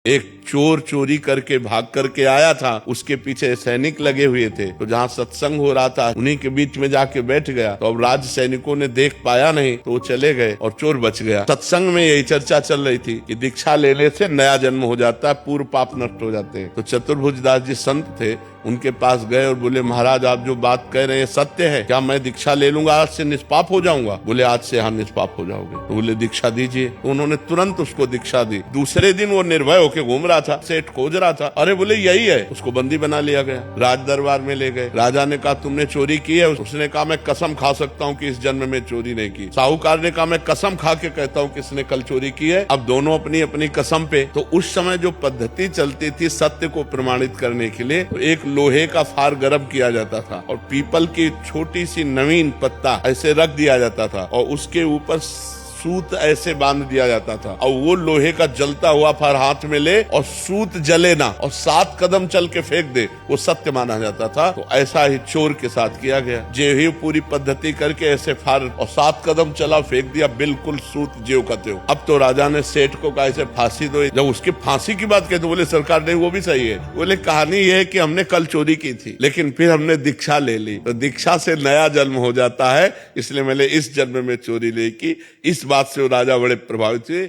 एक चोर चोरी करके भाग करके आया था, उसके पीछे सैनिक लगे हुए थे, तो जहाँ सत्संग हो रहा था उन्हीं के बीच में जाके बैठ गया। तो अब राज सैनिकों ने देख पाया नहीं तो वो चले गए और चोर बच गया। सत्संग में यही चर्चा चल रही थी कि दीक्षा लेने से नया जन्म हो जाता है, पूर्व पाप नष्ट हो जाते हैं। तो चतुर्भुज दास जी संत थे, उनके पास गए और बोले महाराज आप जो बात कह रहे हैं सत्य है क्या? मैं दीक्षा ले लूंगा, आज से निष्पाप हो जाऊंगा? बोले आज से हाँ निष्पाप हो जाओगे। तो बोले दीक्षा दीजिए। तो उन्होंने तुरंत उसको दीक्षा दी। दूसरे दिन वो निर्भय होकर घूम रहा था, सेठ खोज रहा था, अरे बोले यही है। उसको बंदी बना लिया गया, राज दरबार में ले गए। राजा ने कहा तुमने चोरी की है? उसने कहा मैं कसम खा सकता हूँ कि इस जन्म में चोरी नहीं की। साहूकार ने कहा मैं कसम खा के कहता हूँ किसने कल चोरी की है। अब दोनों अपनी अपनी कसम पे। तो उस समय जो पद्धति चलती थी सत्य को प्रमाणित करने के लिए, तो एक लोहे का फार गरम किया जाता था और पीपल की छोटी सी नवीन पत्ता ऐसे रख दिया जाता था और उसके ऊपर सूत ऐसे बांध दिया जाता था और वो लोहे का जलता हुआ फार हाथ में ले और सूत जले ना और 7 कदम चल के फेंक दे, वो सत्य माना जाता था। तो ऐसा ही चोर के साथ किया गया। जे ही पूरी पद्धति करके ऐसे फार और 7 कदम चला, फेंक दिया, बिल्कुल सूत ज्यों का त्यों। अब तो राजा ने सेठ को कहा ऐसे फांसी दो। जब उसकी फांसी की बात कहते बोले सरकार नहीं वो भी सही है। बोले कहानी ये है कि हमने कल चोरी की थी लेकिन फिर हमने दीक्षा ले ली, तो दीक्षा से नया जन्म हो जाता है, इसलिए मैंने इस जन्म में चोरी नहीं की। इस बात से वो राजा बड़े प्रभावित हुए।